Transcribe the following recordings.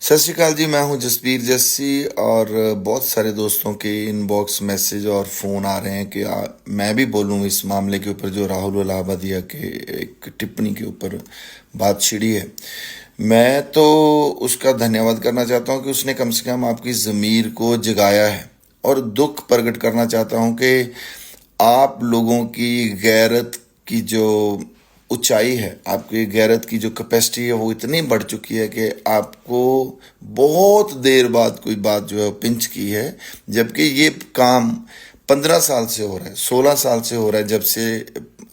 सत श्री अकाल जी। मैं हूं जसबीर जस्सी और बहुत सारे दोस्तों के इनबॉक्स मैसेज और फ़ोन आ रहे हैं कि मैं भी बोलूं इस मामले के ऊपर जो राहुल इलाहाबादिया के एक टिप्पणी के ऊपर बात छिड़ी है। मैं तो उसका धन्यवाद करना चाहता हूं कि उसने कम से कम आपकी ज़मीर को जगाया है, और दुख प्रकट करना चाहता हूं कि आप लोगों की गैरत की जो ऊंचाई है, आपकी गैरत की जो कैपेसिटी है, वो इतनी बढ़ चुकी है कि आपको बहुत देर बाद कोई बात जो है पिंच की है। जबकि ये काम 15 साल से हो रहा है, 16 साल से हो रहा है, जब से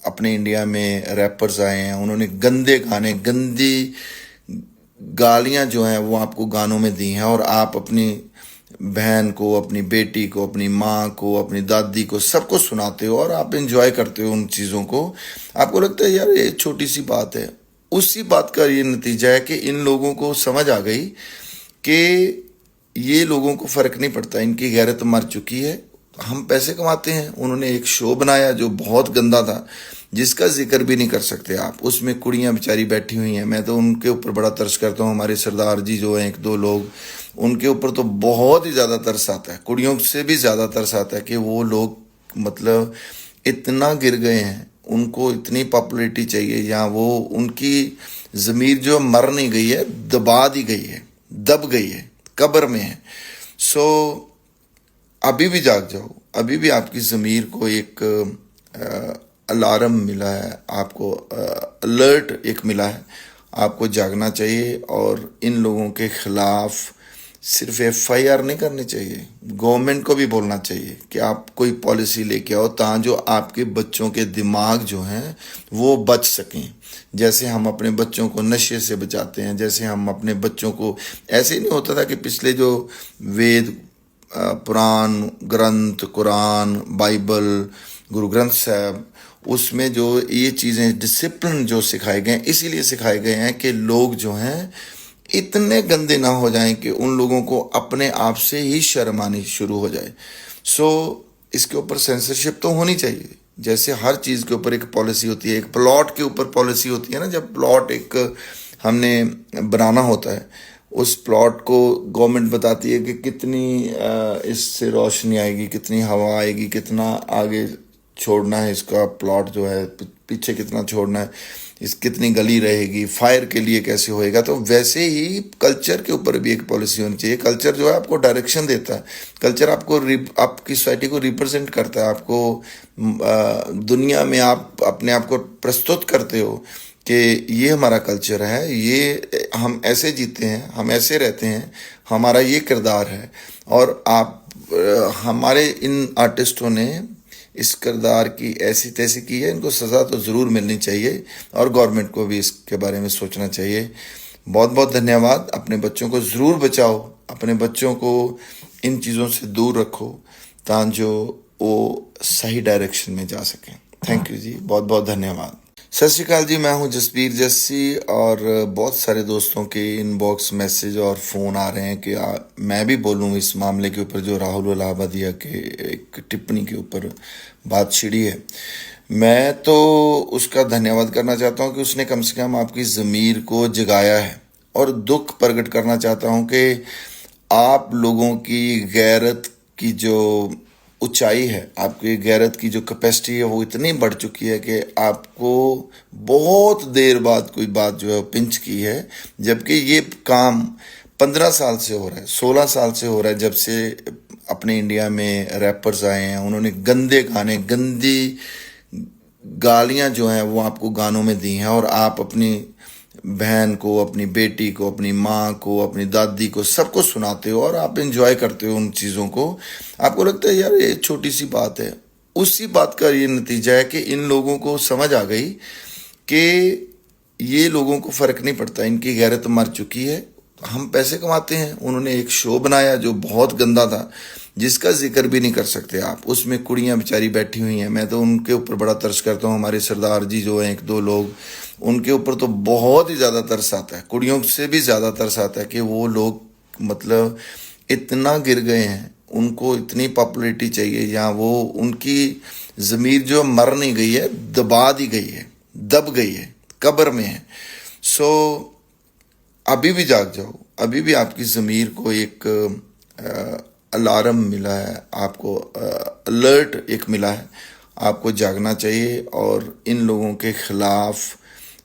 अपने इंडिया में रैपर्स आए हैं। उन्होंने गंदे गाने, गंदी गालियां जो हैं वो आपको गानों में दी हैं, और आप अपनी बहन को, अपनी बेटी को, अपनी माँ को, अपनी दादी को, सबको सुनाते हो और आप एंजॉय करते हो उन चीज़ों को। आपको लगता है यार ये छोटी सी बात है। उसी बात का ये नतीजा है कि इन लोगों को समझ आ गई कि ये लोगों को फ़र्क नहीं पड़ता, इनकी गैरत मर चुकी है। हम पैसे कमाते हैं। उन्होंने एक शो बनाया जो बहुत गंदा था, जिसका जिक्र भी नहीं कर सकते आप। उसमें कुड़ियां बेचारी बैठी हुई हैं। मैं तो उनके ऊपर बड़ा तरस करता हूँ। हमारे सरदार जी जो हैं, एक दो लोग, उनके ऊपर तो बहुत ही ज़्यादा तरस आता है। कुड़ियों से भी ज़्यादा तरस आता है कि वो लोग मतलब इतना गिर गए हैं, उनको इतनी पॉपुलैरिटी चाहिए, या वो उनकी ज़मीर जो मर नहीं गई है, दबा दी गई है, दब गई है, कब्र में है। सो अभी भी जाग जाओ। अभी भी आपकी ज़मीर को एक अलार्म मिला है, आपको अलर्ट एक मिला है। आपको जागना चाहिए और इन लोगों के खिलाफ सिर्फ FIR नहीं करनी चाहिए, गवर्नमेंट को भी बोलना चाहिए कि आप कोई पॉलिसी लेके आओ ताकि आपके बच्चों के दिमाग जो हैं वो बच सकें। जैसे हम अपने बच्चों को नशे से बचाते हैं, जैसे हम अपने बच्चों को, ऐसे ही नहीं होता था कि पिछले जो वेद, पुराण ग्रंथ, कुरान, बाइबल, गुरु ग्रंथ साहब, उसमें जो ये चीज़ें डिसिप्लिन जो सिखाए गए हैं, इसीलिए सिखाए गए हैं कि लोग जो हैं इतने गंदे ना हो जाएं कि उन लोगों को अपने आप से ही शर्म आनी शुरू हो जाए। सो इसके ऊपर सेंसरशिप तो होनी चाहिए। जैसे हर चीज़ के ऊपर एक पॉलिसी होती है, एक प्लॉट के ऊपर पॉलिसी होती है ना। जब प्लॉट एक हमने बनाना होता है, उस प्लॉट को गवर्नमेंट बताती है कि कितनी इससे रोशनी आएगी, कितनी हवा आएगी, कितना आगे छोड़ना है इसका प्लॉट जो है, पीछे कितना छोड़ना है, इस कितनी गली रहेगी, फायर के लिए कैसे होएगा। तो वैसे ही कल्चर के ऊपर भी एक पॉलिसी होनी चाहिए। कल्चर जो है आपको डायरेक्शन देता है। कल्चर आपको आपकी सोसाइटी को रिप्रेजेंट करता है। आपको दुनिया में आप अपने आप को प्रस्तुत करते हो कि ये हमारा कल्चर है, ये हम ऐसे जीते हैं, हम ऐसे रहते हैं, हमारा ये किरदार है। और आप हमारे इन आर्टिस्टों ने इस किरदार की ऐसी तैसी की है, इनको सज़ा तो ज़रूर मिलनी चाहिए, और गवर्नमेंट को भी इसके बारे में सोचना चाहिए। बहुत बहुत धन्यवाद। अपने बच्चों को ज़रूर बचाओ, अपने बच्चों को इन चीज़ों से दूर रखो ताकि जो वो सही डायरेक्शन में जा सकें। थैंक यू जी, बहुत बहुत धन्यवाद। सत श्री अकाल जी। मैं हूं जसबीर जस्सी और बहुत सारे दोस्तों के इनबॉक्स मैसेज और फ़ोन आ रहे हैं कि मैं भी बोलूं इस मामले के ऊपर जो राहुल इलाहाबादिया के एक टिप्पणी के ऊपर बात छिड़ी है। मैं तो उसका धन्यवाद करना चाहता हूं कि उसने कम से कम आपकी ज़मीर को जगाया है, और दुख प्रकट करना चाहता हूं कि आप लोगों की गैरत की जो ऊंचाई है, आपकी गैरत की जो कैपेसिटी है, वो इतनी बढ़ चुकी है कि आपको बहुत देर बाद कोई बात जो है पिंच की है। जबकि ये काम 15 साल से हो रहा है, 16 साल से हो रहा है, जब से अपने इंडिया में रैपर्स आए हैं। उन्होंने गंदे गाने, गंदी गालियां जो हैं वो आपको गानों में दी हैं, और आप अपनी बहन को, अपनी बेटी को, अपनी माँ को, अपनी दादी को, सबको सुनाते हो और आप एंजॉय करते हो उन चीज़ों को। आपको लगता है यार ये छोटी सी बात है। उसी बात का ये नतीजा है कि इन लोगों को समझ आ गई कि ये लोगों को फ़र्क नहीं पड़ता, इनकी गैरत मर चुकी है। हम पैसे कमाते हैं। उन्होंने एक शो बनाया जो बहुत गंदा था, जिसका जिक्र भी नहीं कर सकते आप। उसमें कुड़ियां बेचारी बैठी हुई हैं। मैं तो उनके ऊपर बड़ा तरस करता हूँ। हमारे सरदार जी जो हैं, एक दो लोग, उनके ऊपर तो बहुत ही ज़्यादा तरस आता है। कुड़ियों से भी ज़्यादा तरस आता है कि वो लोग मतलब इतना गिर गए हैं, उनको इतनी पॉपुलैरिटी चाहिए, या वो उनकी ज़मीर जो मर नहीं गई है, दबा दी गई है, दब गई है, कब्र में है। सो अभी भी जाग जाओ। अभी भी आपकी ज़मीर को एक अलार्म मिला है, आपको अलर्ट एक मिला है, आपको जागना चाहिए और इन लोगों के खिलाफ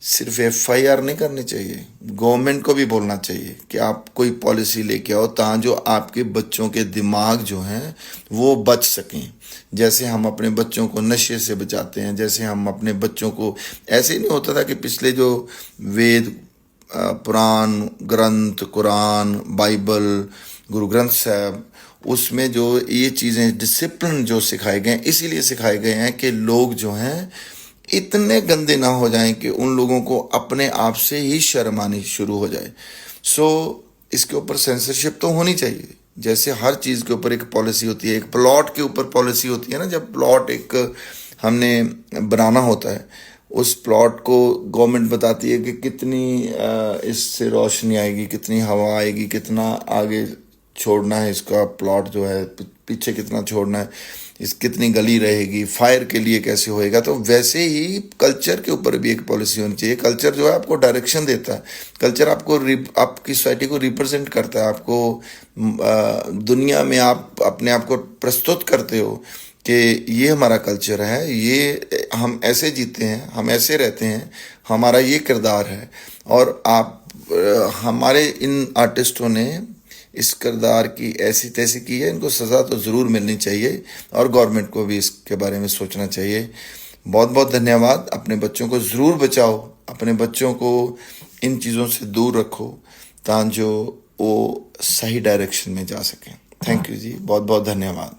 सिर्फ FIR नहीं करनी चाहिए, गवर्नमेंट को भी बोलना चाहिए कि आप कोई पॉलिसी लेके आओ ताकि जो आपके बच्चों के दिमाग जो हैं वो बच सकें। जैसे हम अपने बच्चों को नशे से बचाते हैं, जैसे हम अपने बच्चों को, ऐसे ही नहीं होता था कि पिछले जो वेद पुराण ग्रंथ, कुरान, बाइबल, गुरु ग्रंथ साहब, उसमें जो ये चीज़ें डिसिप्लिन जो सिखाए गए हैं, इसीलिए सिखाए गए हैं कि लोग जो हैं इतने गंदे ना हो जाएं कि उन लोगों को अपने आप से ही शर्म आनी शुरू हो जाए। सो इसके ऊपर सेंसरशिप तो होनी चाहिए, जैसे हर चीज़ के ऊपर एक पॉलिसी होती है, एक प्लॉट के ऊपर पॉलिसी होती है ना। जब प्लॉट एक हमने बनाना होता है, उस प्लॉट को गवर्नमेंट बताती है कि कितनी इससे रोशनी आएगी, कितनी हवा आएगी, कितना आगे छोड़ना है इसका प्लॉट जो है, पीछे कितना छोड़ना है, इस कितनी गली रहेगी, फायर के लिए कैसे होएगा। तो वैसे ही कल्चर के ऊपर भी एक पॉलिसी होनी चाहिए। कल्चर जो है आपको डायरेक्शन देता है, कल्चर आपको आपकी सोसाइटी को रिप्रेजेंट करता है, आपको दुनिया में आप अपने आप को प्रस्तुत करते हो कि ये हमारा कल्चर है, ये हम ऐसे जीते हैं, हम ऐसे रहते हैं, हमारा ये किरदार है। और आप हमारे इन आर्टिस्टों ने इस किरदार की ऐसी तैसी की है, इनको सज़ा तो ज़रूर मिलनी चाहिए और गवर्नमेंट को भी इसके बारे में सोचना चाहिए। बहुत बहुत धन्यवाद। अपने बच्चों को ज़रूर बचाओ, अपने बच्चों को इन चीज़ों से दूर रखो ताकि जो वो सही डायरेक्शन में जा सकें। थैंक यू जी, बहुत बहुत धन्यवाद।